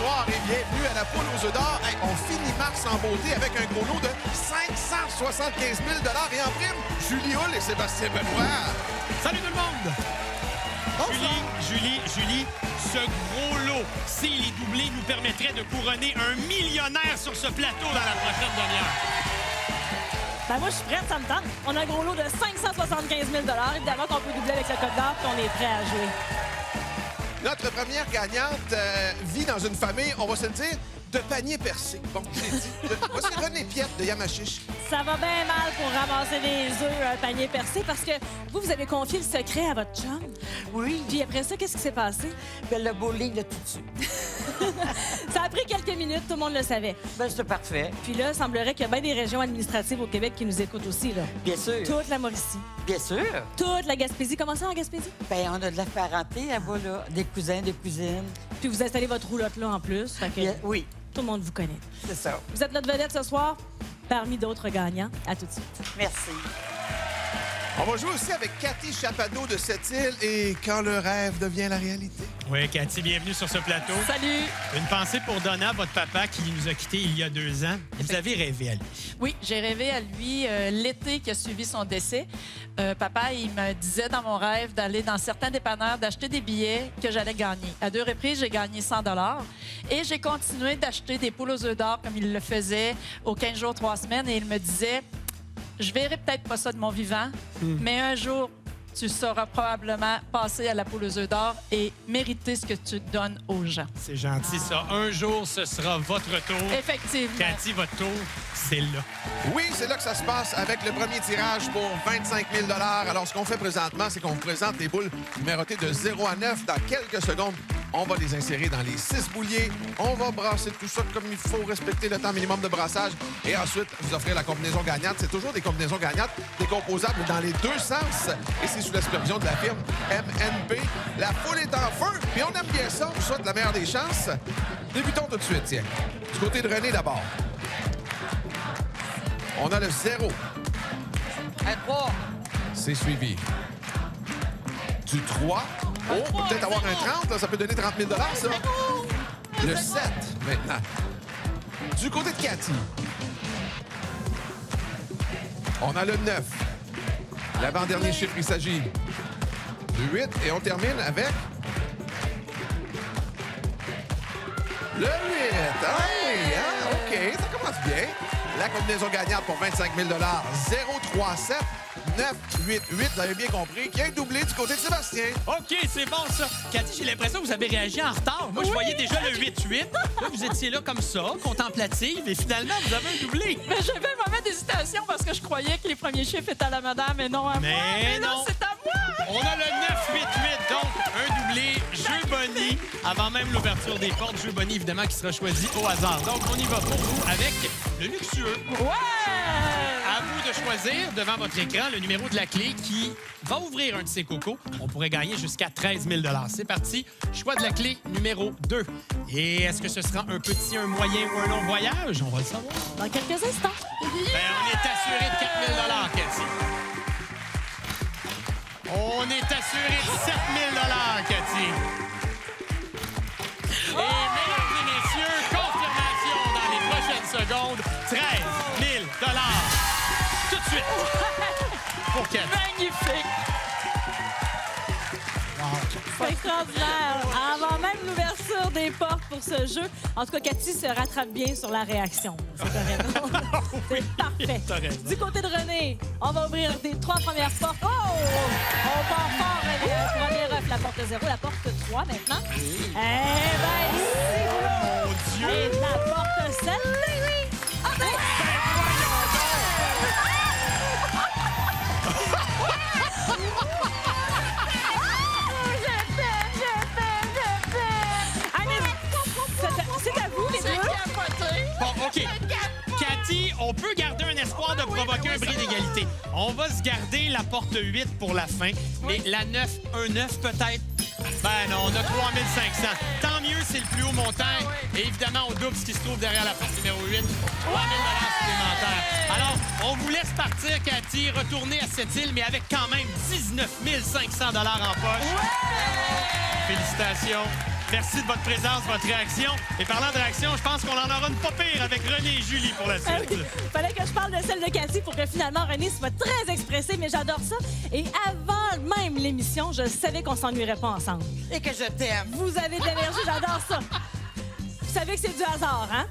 bonsoir et bienvenue à la poule aux œufs d'or. Hey, on finit mars en beauté avec un gros lot de 575 000 et en prime, Julie Hull et Sébastien Benoît. Salut tout le monde! Julie, ce gros lot, s'il est doublé, nous permettrait de couronner un millionnaire sur ce plateau dans la prochaine demi-heure. Ben moi, je suis prête, ça me tente. On a un gros lot de 575 000 évidemment qu'on peut doubler avec le code d'or, puis on est prêt à jouer. Notre première gagnante vit dans une famille, on va se le dire, de panier percé. Bon, j'ai dit. Voici René Piette de Yamachiche. Ça va bien mal pour ramasser des œufs un panier percé parce que vous avez confié le secret à votre chum. Oui. Puis après ça, qu'est-ce qui s'est passé? Ben, le bowling de tout de suite. Ça a pris quelques minutes, tout le monde le savait. Ben, c'est parfait. Puis là, il semblerait qu'il y a bien des régions administratives au Québec qui nous écoutent aussi, là. Bien sûr. Toute la Mauricie, Bien sûr. toute la Gaspésie. Comment ça, en Gaspésie? Ben, on a de la parenté là-bas, là. Des cousins, des cousines. Puis vous installez votre roulotte là en plus. Fait que Oui, tout le monde vous connaît. c'est ça. Vous êtes notre vedette ce soir, parmi d'autres gagnants. À tout de suite. Merci. On va jouer aussi avec Cathy Chapadeau de Sept-Îles et quand le rêve devient la réalité. Oui, Cathy, bienvenue sur ce plateau. Salut! Une pensée pour Donna, votre papa qui nous a quittés il y a 2 ans. Vous avez rêvé à lui. Oui, j'ai rêvé à lui l'été qui a suivi son décès. Papa, il me disait dans mon rêve d'aller dans certains dépanneurs, d'acheter des billets que j'allais gagner. À 2 reprises, j'ai gagné 100 et j'ai continué d'acheter des poules aux œufs d'or comme il le faisait aux 15 jours, 3 semaines. Et il me disait, je verrai peut-être pas ça de mon vivant, mais un jour, tu sauras probablement passer à la poule aux œufs d'or et mériter ce que tu donnes aux gens. C'est gentil, ça. Un jour, ce sera votre tour. Effectivement. Cathy, votre tour, c'est là. Oui, c'est là que ça se passe avec le premier tirage pour 25 000 Alors, ce qu'on fait présentement, c'est qu'on vous présente les boules numérotées de 0 à 9. Dans quelques secondes, on va les insérer dans les 6 bouliers. On va brasser tout ça comme il faut, respecter le temps minimum de brassage. Et ensuite, vous offrir la combinaison gagnante. C'est toujours des combinaisons gagnantes, décomposables dans les deux sens. Et c'est sous la supervision de la firme MNP. La foule est en feu, puis on aime bien ça. On vous souhaite la meilleure des chances. Débutons tout de suite, tiens. Du côté de René, d'abord. On a le 0. Un 3. C'est suivi du 3. Oh, on peut peut-être avoir un 30. Là, ça peut donner 30 000 ça. Le 7, maintenant. Du côté de Cathy. On a le 9. L'avant-dernier chiffre, il s'agit du 8. Et on termine avec le 8. Ah oui, hein? OK, ça commence bien. La combinaison gagnante pour 25 000 0, 3, 7, 9, 8, 8. Vous avez bien compris qu'il y a un doublé du côté de Sébastien. OK, c'est bon, ça. Cathy, j'ai l'impression que vous avez réagi en retard. Moi, je voyais déjà le 8-8. Là, vous étiez là comme ça, contemplative, et finalement, vous avez un doublé. Mais j'avais un moment d'hésitation parce que je croyais que les premiers chiffres étaient à la madame et non à moi. Mais non. non, c'est à moi! On a le 9-8-8, donc un doublé, Jeu Bonnie, avant même l'ouverture des portes. Jeu Bonnie, évidemment, qui sera choisi au hasard. Donc, on y va pour vous avec le luxueux. Ouais! À vous de choisir devant votre écran le numéro de la clé qui va ouvrir un de ces cocos. On pourrait gagner jusqu'à 13 000 $. C'est parti. Choix de la clé numéro 2. Et est-ce que ce sera un petit, un moyen ou un long voyage? On va le savoir. Dans quelques instants. Ben, on est assuré de 4 000 $, Cathy. On est assuré de 7 000 $, Cathy. Et mesdames et messieurs, confirmation dans les prochaines secondes, 13 000 $. Tout de suite. Pour Cathy. Magnifique! C'est extraordinaire. Avant même l'ouverture des portes pour ce jeu, en tout cas, Cathy se rattrape bien sur la réaction. C'est correct. C'est parfait. T'as raison. Du côté de René, on va ouvrir les 3 premières portes. Oh! On part fort, René. Premier œuf, la porte 0, la porte 3 maintenant. Eh bien, ici, Mon Dieu! et la porte 7. Oui! Ah, ben, c'est à vous, les deux. Bon, OK. Cathy, on peut garder un espoir de provoquer un bris d'égalité. On va se garder la porte 8 pour la fin, mais la 9, un 9 peut-être. Ben non, on a 3 500. Tant mieux, c'est le plus haut montant. Et évidemment, on double ce qui se trouve derrière la porte numéro 8. 3 000 $ supplémentaires. Alors, on vous laisse partir, Cathy, retourner à cette île, mais avec quand même 19 500 $ en poche. Félicitations. Merci de votre présence, votre réaction. Et parlant de réaction, je pense qu'on en aura une pas pire avec René et Julie pour la Ah suite. oui, fallait que je parle de celle de Cathy pour que finalement René soit très expressé, mais j'adore ça. Et avant même l'émission, je savais qu'on s'ennuierait pas ensemble. Et que je t'aime. Vous avez de l'énergie, j'adore ça. Vous savez que c'est du hasard, hein?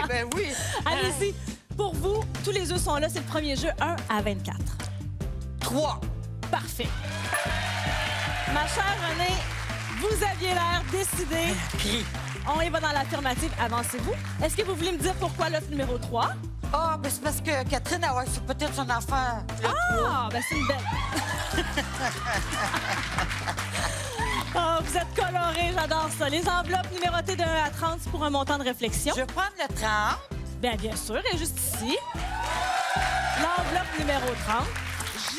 Ben oui. Allez-y. Pour vous, tous les œufs sont là. C'est le premier jeu, 1 à 24. 3. Parfait. Ma chère Renée, vous aviez l'air décidé. Cri. On y va dans l'affirmative. Avancez-vous. Est-ce que vous voulez me dire pourquoi l'œuf numéro 3? Ah, ben c'est parce que Catherine a reçu peut-être son affaire. Ah, ben c'est une belle. Oh, vous êtes colorés, j'adore ça. Les enveloppes numérotées de 1 à 30, c'est pour un montant de réflexion. Je vais prendre le 30. Bien sûr, elle est juste ici. L'enveloppe numéro 30.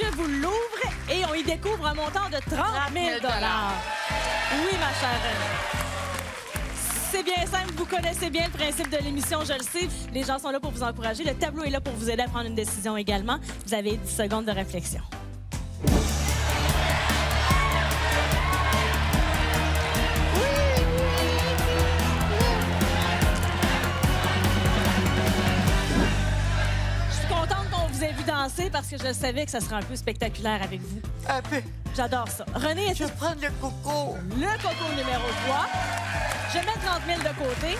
Je vous l'ouvre et on y découvre un montant de 30 000 Oui, ma chère Renée. C'est bien simple, vous connaissez bien le principe de l'émission, je le sais. Les gens sont là pour vous encourager. Le tableau est là pour vous aider à prendre une décision également. Vous avez 10 secondes de réflexion. Je suis contente qu'on vous ait vu danser parce que je savais que ça serait un peu spectaculaire avec vous. Un peu. J'adore ça. René, est-ce Je que vais prendre le coco. le coco numéro 3. Je mets 30 000 de côté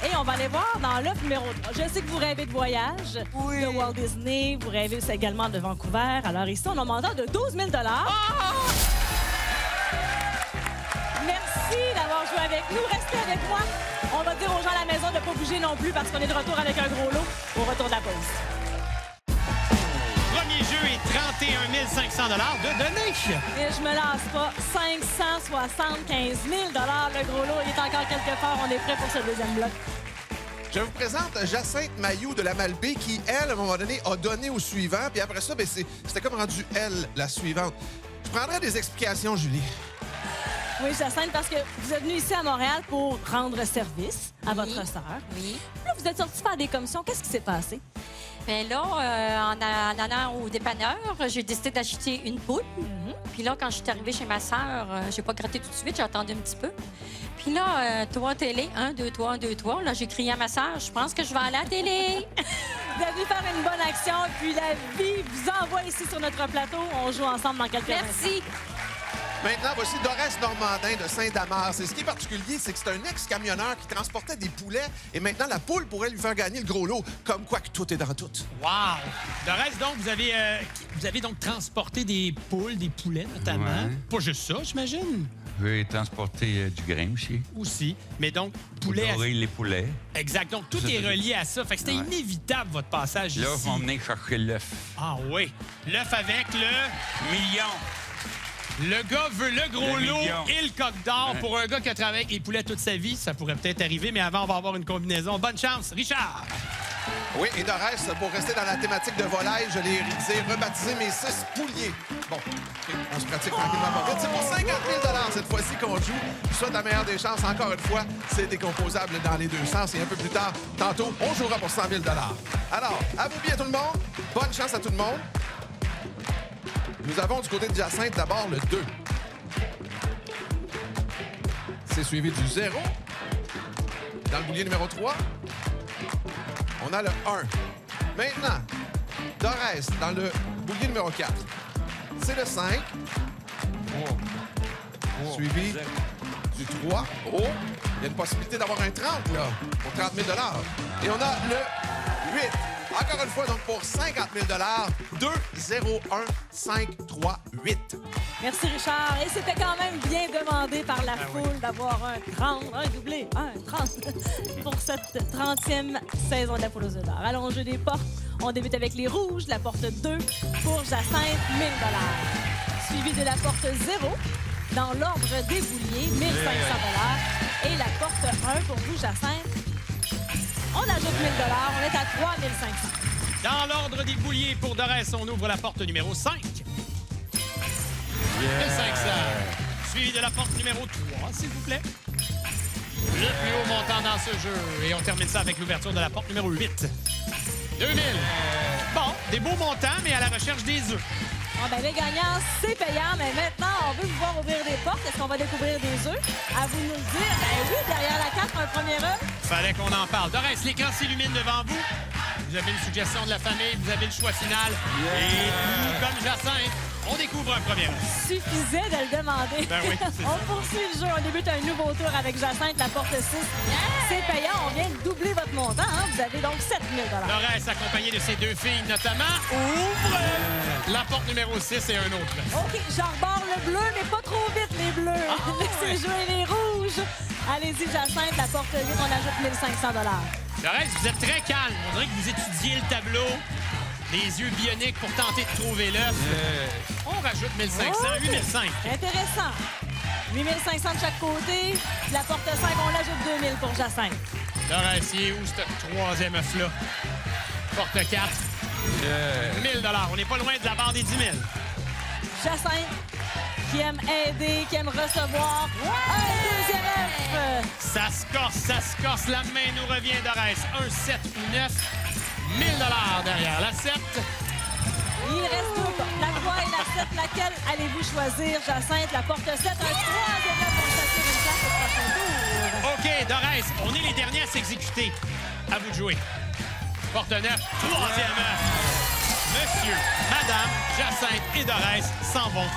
et on va aller voir dans l'œuf numéro 3. Je sais que vous rêvez de voyage, Oui. de Walt Disney, vous rêvez aussi également de Vancouver. Alors ici, on a un montant de 12 000 Merci d'avoir joué avec nous. Restez avec moi. On va dire aux gens à la maison de ne pas bouger non plus parce qu'on est de retour avec un gros lot au retour de la pause. Premier jeu est 31 500 $ de données. Et je me lasse pas. 575 000 le gros lot. Il est encore quelque part. On est prêt pour ce deuxième bloc. Je vous présente Jacinthe Mailloux de la Malbaie qui, elle, à un moment donné, a donné au suivant. Puis après ça, ben, c'était comme rendu elle, la suivante. Je prendrais des explications, Julie. Oui, Jacinthe, parce que vous êtes venu ici à Montréal pour rendre service à votre sœur. Oui. Là, vous êtes sorti faire des commissions. Qu'est-ce qui s'est passé? Bien là, en allant au dépanneur, j'ai décidé d'acheter une poule. Puis là, quand je suis arrivée chez ma sœur, j'ai pas gratté tout de suite, j'ai attendu un petit peu. Puis là, toi, télé, 1, 2, 3, 1, 2, 3. Là, j'ai crié à ma sœur, je pense que je vais aller à la télé. Vous avez faire une bonne action, puis la vie vous envoie ici sur notre plateau. On joue ensemble dans quelques instants. Merci. Maintenant, voici Dorès Normandin de Saint-Damas. Et ce qui est particulier, c'est que c'est un ex-camionneur qui transportait des poulets. Et maintenant, la poule pourrait lui faire gagner le gros lot. Comme quoi que tout est dans tout. Wow! De reste, donc, vous avez donc transporté des poules, des poulets notamment. Ouais. Pas juste ça, j'imagine. Je vais transporter du grain aussi. Aussi. Mais donc, Pour poulet. nourrir les poulets. Exact. Donc, tout est relié à ça. Fait que c'était Ouais. inévitable, votre passage Là, ici. ils vont venir chercher l'œuf. Ah oui. L'œuf avec le... Million! Le gars veut le gros Le lot million. et le coq d'or. Ouais. Pour un gars qui a travaillé avec les poulets toute sa vie, ça pourrait peut-être arriver, mais avant, on va avoir une combinaison. Bonne chance, Richard! Oui, et Dorès, pour rester dans la thématique de volaille, je l'ai rebaptisé mes 6 pouliers. Bon, OK, on se pratique tranquillement pas vite. C'est pour 50 000 cette fois-ci qu'on joue. Je souhaite la meilleure des chances. Encore une fois, c'est décomposable dans les deux sens. Et un peu plus tard, tantôt, on jouera pour 100 000 Alors, à vous bien tout le monde. Bonne chance à tout le monde. Nous avons du côté de Jacinthe d'abord le 2. C'est suivi du 0. Dans le boulier numéro 3, on a le 1. Maintenant, Dorès, dans le boulier numéro 4, c'est le 5. Suivi du 3. Oh, il y a une possibilité d'avoir un 30, là, pour 30 000 Et on a le 8. Encore une fois, donc, pour 50 000 2, 0, 1, 5, 3, 8. Merci, Richard. Et c'était quand même bien demandé par la foule d'avoir un 30, un doublé, un 30 pour cette 30e saison de la poule aux œufs d'or. Allons au jeu des portes. On débute avec les rouges, la porte 2 pour Jacinthe, 1 000 suivi de la porte 0 dans l'ordre des bouliers, 1 500 et la porte 1 pour vous, Jacinthe. On ajoute 1 000 on est à 3 500. Dans l'ordre des bouliers pour Dorès, on ouvre la porte numéro 5. 1 500. Suivi de la porte numéro 3, s'il vous plaît. Le plus haut montant dans ce jeu. Et on termine ça avec l'ouverture de la porte numéro 8. 2 000. Bon, des beaux montants, mais à la recherche des œufs. Bon, ben, les gagnants, c'est payant, mais maintenant, on veut vous voir ouvrir des portes. Est-ce qu'on va découvrir des œufs? À vous de nous le dire. Ben oui, derrière la carte, un premier œuf. Fallait qu'on en parle. Dorès, l'écran s'illumine devant vous. Vous avez une suggestion de la famille, vous avez le choix final. Et tout comme Jacinthe, on découvre un premier œuf. Suffisait de le demander. Ben oui, c'est ça. On poursuit le jeu. On débute un nouveau tour avec Jacinthe, la porte 6. C'est payant. On vient de doubler votre montant. Hein? Vous avez donc 7 000 $. Dorès, accompagné de ses deux filles notamment, ouvre la porte numéro 6 et un autre. OK, j'arbore le bleu, mais pas trop vite, les bleus. Laissez jouer les rouges. Allez-y, Jacinthe, la porte 8, on ajoute 1 500 $. Dorès, vous êtes très calme. On dirait que vous étudiez le tableau. Les yeux bioniques pour tenter de trouver l'œuf. On rajoute 1 500, 8 500. Intéressant. 8 500 de chaque côté. La porte 5, on l'ajoute 2 000 pour Jacinthe. Dorès, il est où ce troisième œuf-là? Porte 4. 1 000 $. On n'est pas loin de la barre des 10 000. Jacinthe, qui aime aider, qui aime recevoir. Un deuxième œuf. Ça se corse. La main nous revient, Dorès. Un 7 ou 9. 1 000 $ derrière. La 7. Il reste deux portes. La 3 et la 7. Laquelle allez-vous choisir, Jacinthe? La porte 7, un troisième œuf pour s'assurer une place au prochain tour. OK, Dorès, on est les derniers à s'exécuter. À vous de jouer. Porte 9, troisième œuf. Monsieur, Madame, Jacinthe et Dorès s'en vont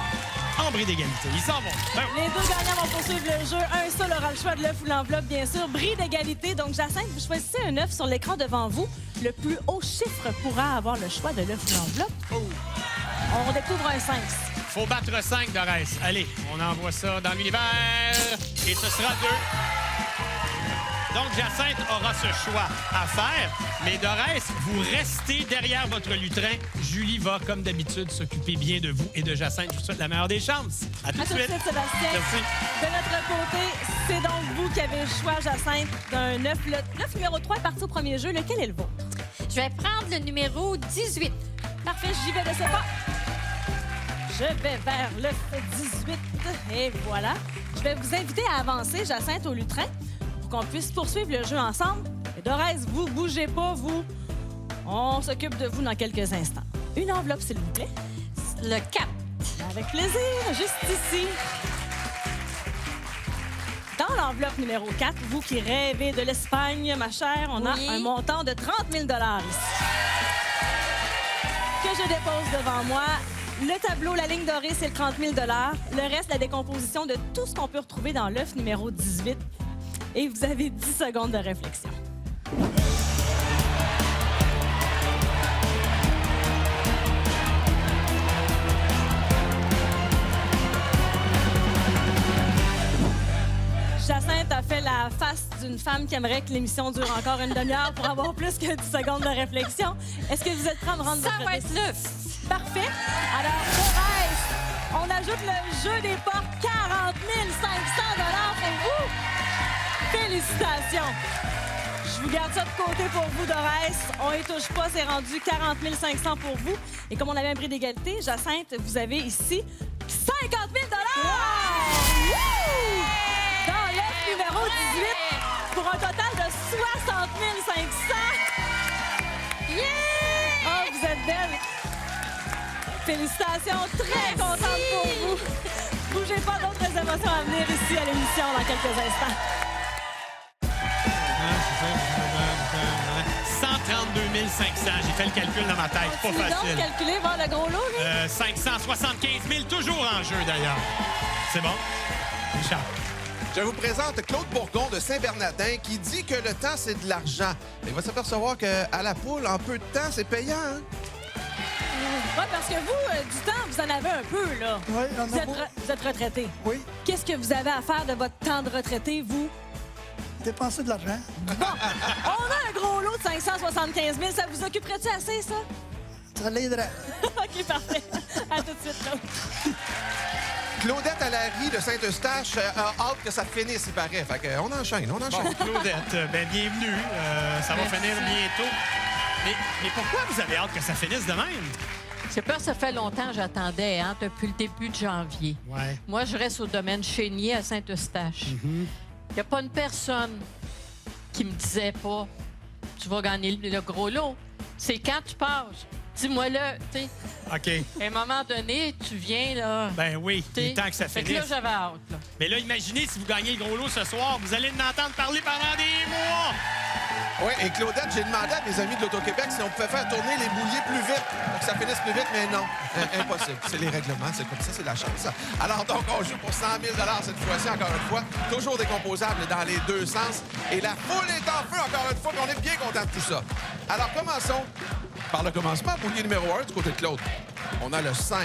en bris d'égalité. Ils s'en vont. Ben, Les deux gagnants vont poursuivre le jeu. Un seul aura le choix de l'œuf ou l'enveloppe, bien sûr. Bris d'égalité. Donc, Jacinthe, vous choisissez un œuf sur l'écran devant vous. Le plus haut chiffre pourra avoir le choix de l'œuf ou l'enveloppe. On découvre un 5. faut battre 5, Dorès. Allez, on envoie ça dans l'univers. Et ce sera 2. Donc, Jacinthe aura ce choix à faire. Mais Dorès, vous restez derrière votre lutrin. Julie va, comme d'habitude, s'occuper bien de vous et de Jacinthe. Je vous souhaite la meilleure des chances. À tout de À tout de suite. suite, Sébastien. Merci. De notre côté, c'est donc vous qui avez le choix, Jacinthe, d'un œuf. Le œuf numéro 3 est parti au premier jeu. Lequel est le vôtre? Je vais prendre le numéro 18. Parfait, j'y vais de ce pas. Je vais vers l'œuf 18. Et voilà. Je vais vous inviter à avancer, Jacinthe, au lutrin, pour qu'on puisse poursuivre le jeu ensemble. Et Dorès, vous bougez pas, vous. On s'occupe de vous dans quelques instants. Une enveloppe, s'il vous plaît. Le 4. Avec plaisir, juste ici. Dans l'enveloppe numéro 4, vous qui rêvez de l'Espagne, ma chère, on Oui. a un montant de 30 000 ici. Que je dépose devant moi. Le tableau, la ligne dorée, c'est le 30 000 Le reste, la décomposition de tout ce qu'on peut retrouver dans l'œuf numéro 18. Et vous avez 10 secondes de réflexion. Jacinthe a fait la face d'une femme qui aimerait que l'émission dure encore une demi-heure pour avoir plus que 10 secondes de réflexion. Est-ce que vous êtes prêts à me rendre Ça votre va être décision? l'œuf. Parfait. Alors, Dorès, on ajoute le jeu des portes, 40 500 pour vous. Félicitations. Je vous garde ça de côté pour vous, Dorès. On y touche pas, c'est rendu 40 500 pour vous. Et comme on avait un prix d'égalité, Jacinthe, vous avez ici 50 000 Wouh! Dans l'œuf numéro 18 pour un total de 60 500. Yeah! Oh, vous êtes belle. Félicitations, très contente pour vous. Bougez pas, d'autres émotions à venir ici à l'émission dans quelques instants. 132 500. J'ai fait le calcul dans ma tête. Pas Tu donc facile. calculer, voir le gros lot, lui? 575 000, toujours en jeu, d'ailleurs. C'est bon? Richard. Je vous présente Claude Bourgon de Saint-Bernardin qui dit que le temps, c'est de l'argent. Mais il va s'apercevoir qu'à la poule, en peu de temps, c'est payant. Hein? Oui, parce que vous, du temps, vous en avez un peu, là. Oui, on Vous a êtes, beau- vous êtes retraité. Oui, Qu'est-ce que vous avez à faire de votre temps de retraité, vous? dépenser de l'argent. On a un gros lot de 575 000. Ça vous occuperait-tu assez, ça? Ça l'aidera. OK, parfait. À tout de suite, Claude. Claudette Allary de Saint-Eustache a hâte que ça finisse, il paraît. Fait qu'on enchaîne, on enchaîne. Bon, Claudette, bienvenue. Ça va finir bientôt. Mais pourquoi vous avez hâte que ça finisse de même? C'est pas, ça fait longtemps que j'attendais, hein, depuis le début de janvier. Ouais. Moi, je reste au domaine Chénier à Saint-Eustache. Il n'y a pas une personne qui me disait pas tu vas gagner le gros lot. C'est quand tu passes. Dis-moi-le, tu sais. OK. À un moment donné, tu viens, là. Ben oui, il est t'sais. temps que ça Fait que finisse. là, j'avais hâte, là. Mais là, imaginez si vous gagnez le gros lot ce soir, vous allez en entendre parler pendant des mois. Oui, et Claudette, j'ai demandé à mes amis de l'Auto-Québec si on pouvait faire tourner les bouliers plus vite pour que ça finisse plus vite, mais non, impossible. C'est les règlements, c'est comme ça, c'est la chance. Alors donc, on joue pour 100 000 cette fois-ci, encore une fois. Toujours décomposable dans les deux sens. Et la foule est en feu, encore une fois, puis on est bien content de tout ça. Alors, commençons par le commencement. Boulier numéro 1 du côté de Claude. On a le 5.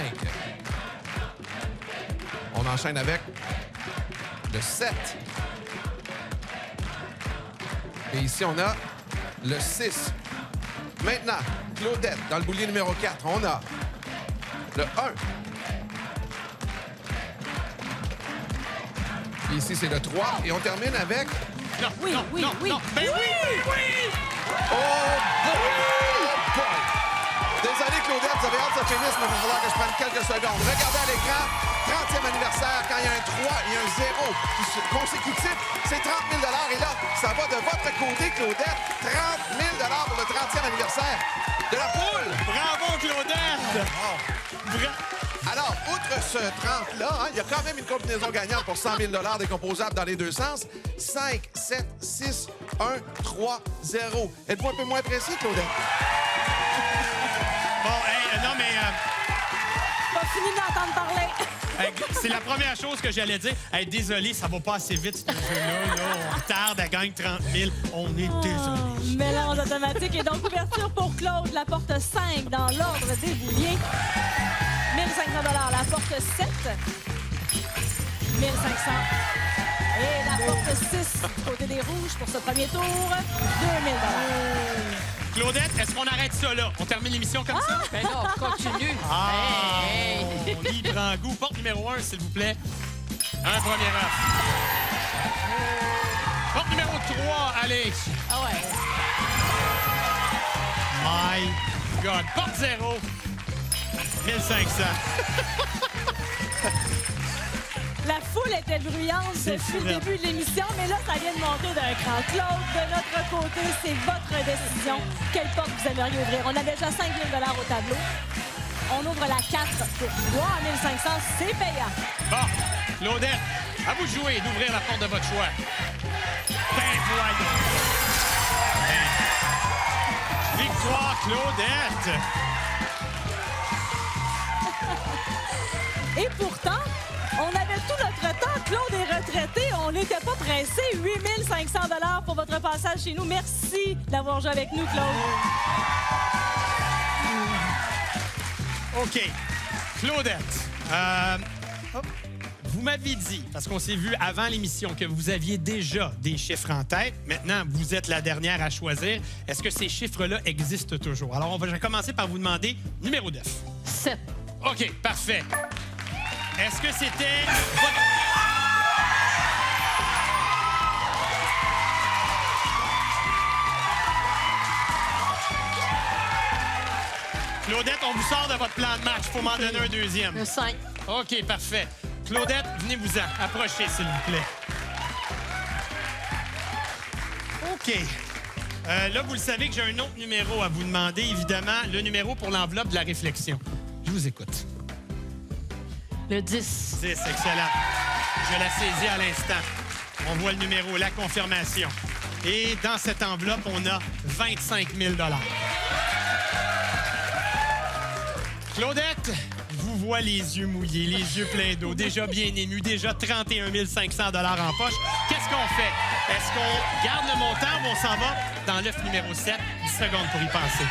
On enchaîne avec le 7. Et ici, on a le 6. Maintenant, Claudette, dans le boulier numéro 4, on a le 1. Et ici, c'est le 3. Et on termine avec... Non, Oui, non, oui, non, oui. non. Ben oui! Oh boy! Désolé, Claudette, vous avez hâte que ça finisse, mais il va falloir que je prenne quelques secondes. Regardez à l'écran, 30e anniversaire, quand il y a un 3 et un 0 consécutif, c'est 30 000 et là, ça va de votre côté, Claudette. 30 000 pour le 30e anniversaire de la poule. Bravo, Claudette! Alors, outre ce 30-là, il y a quand même une combinaison gagnante pour 100 000 décomposables dans les deux sens. 5, 7, 6, 1, 3, 0. Êtes-vous un peu moins précis, Claudette? Bon, hey, non, mais Pas fini d'entendre parler. hey, c'est la première chose que j'allais dire. Hey, désolé, ça va pas assez vite, ce jeu-là. Là. On retarde, elle gagne 30 000. On est désolé. Mélange automatique et donc ouverture pour Claude, la porte 5 dans l'ordre des bouliers. 1 500 la porte 7. 1 500. Et la porte 6 du côté des rouges pour ce premier tour. 2 000 Claudette, est-ce qu'on arrête ça là? On termine l'émission comme ça? Ben non, continue. Ah! Hey, hey. On y prend goût. Porte numéro 1, s'il vous plaît. Un premier œuf. Porte numéro 3, allez. Ah ouais. My God. Porte 0. 1500. La foule était bruyante depuis le début de l'émission, mais là, ça vient de monter d'un cran. Claude, de notre côté, c'est votre décision. Quelle porte vous aimeriez ouvrir? On a déjà 5 000 au tableau. On ouvre la 4 pour 3 500. C'est payant. Bon, Claudette, à vous de jouer et d'ouvrir la porte de votre choix. Ben voyons. Ben. Victoire, Claudette. Et pourtant, on avait tout notre temps. Claude est retraité. On n'était pas pressé. 8 500 pour votre passage chez nous. Merci d'avoir joué avec nous, Claude. OK. Claudette, vous m'aviez dit, parce qu'on s'est vu avant l'émission, que vous aviez déjà des chiffres en tête. Maintenant, vous êtes la dernière à choisir. Est-ce que ces chiffres-là existent toujours? Alors, je vais commencer par vous demander numéro 9. 7. OK, parfait. Est-ce que c'était votre... Claudette, on vous sort de votre plan de match. Il faut m'en donner un deuxième. Le 5. OK, parfait. Claudette, venez-vous-en. Approchez, s'il vous plaît. OK. Là, vous le savez que j'ai un autre numéro à vous demander, évidemment. Le numéro pour l'enveloppe de la réflexion. Je vous écoute. Le 10. 10, excellent. Je la saisis à l'instant. On voit le numéro, la confirmation. Et dans cette enveloppe, on a 25 000 Claudette, vous voyez les yeux mouillés, les yeux pleins d'eau, déjà bien émus, déjà 31 500 en poche. Qu'est-ce qu'on fait? Est-ce qu'on garde le montant ou on s'en va dans l'œuf numéro 7? 10 secondes pour y penser.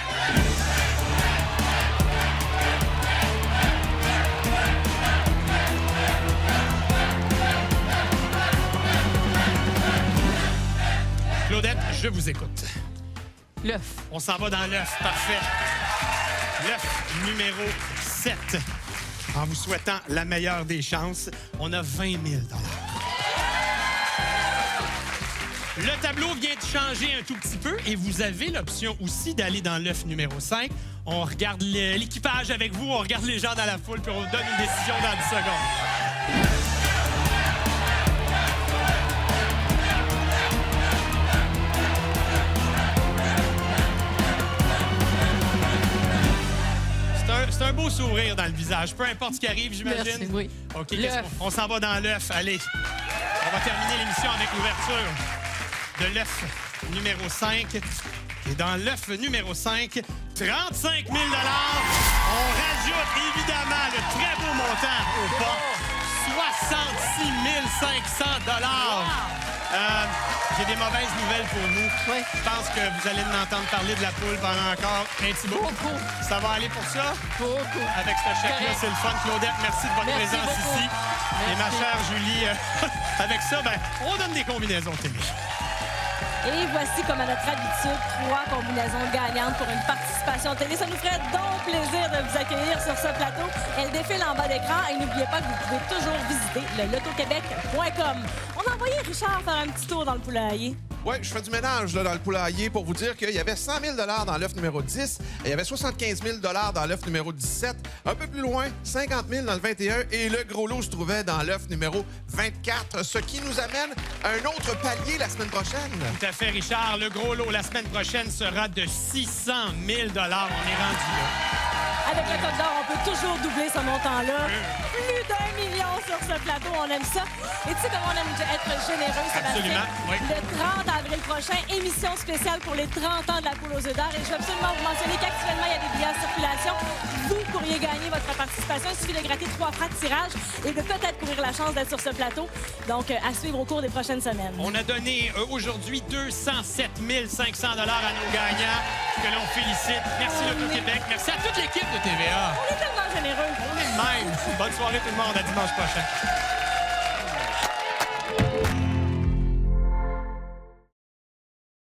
Claudette, je vous écoute. L'œuf. On s'en va dans l'œuf, parfait. L'œuf numéro 7. En vous souhaitant la meilleure des chances, on a 20 000 Le tableau vient de changer un tout petit peu et vous avez l'option aussi d'aller dans l'œuf numéro 5. On regarde l'équipage avec vous, on regarde les gens dans la foule, puis on donne une décision dans 10 secondes. beau sourire dans le visage, peu importe ce qui arrive, j'imagine. Merci, oui. OK, L'œuf. on s'en va dans l'œuf. Allez, on va terminer l'émission avec l'ouverture de l'œuf numéro 5. Et dans l'œuf numéro 5, 35 000 $. On rajoute évidemment le très beau montant au bas, 66 500 $. J'ai des mauvaises nouvelles pour vous. Oui. Je pense que vous allez m'entendre parler de la poule pendant encore un petit bout. Beaucoup. Ça va aller pour ça? Beaucoup. Avec ce chèque-là, Correct. c'est le fun. Claudette, merci de votre Merci présence beaucoup. ici. Et ma Merci. chère Julie, avec ça, ben, on donne des combinaisons télé. Et voici, comme à notre habitude, 3 combinaisons gagnantes pour une participation télé. Ça nous ferait donc plaisir de vous accueillir sur ce plateau. Elle défile en bas d'écran et n'oubliez pas que vous pouvez toujours visiter le lotoquebec.com. On a envoyé Richard faire un petit tour dans le poulailler. Oui, je fais du ménage là, dans le poulailler pour vous dire qu'il y avait 100 000 dans l'œuf numéro 10, il y avait 75 000 dans l'œuf numéro 17, un peu plus loin, 50 000 dans le 21 et le gros lot se trouvait dans l'œuf numéro 24, ce qui nous amène à un autre palier la semaine prochaine. Tout à fait, Richard. Le gros lot la semaine prochaine sera de 600 000 $. On est rendu là. Avec le code d'or, on peut toujours doubler ce montant-là. Plus d'1 million sur ce plateau, on aime ça. Et tu sais comment on aime être généreux, Sébastien? Absolument, oui. Le 30 avril prochain, émission spéciale pour les 30 ans de la poule aux œufs d'or. Et je veux absolument vous mentionner qu'actuellement, il y a des billets en circulation. Vous pourriez gagner votre participation. Il suffit de gratter 3 fois de tirage et de peut-être courir la chance d'être sur ce plateau. Donc, à suivre au cours des prochaines semaines. On a donné aujourd'hui 207 500 $ à nos gagnants que l'on félicite. Merci Loto-Québec. Merci à toute l'équipe de TVA. On est tellement généreux. On est de même. Bonne soirée tout le monde. À dimanche prochain.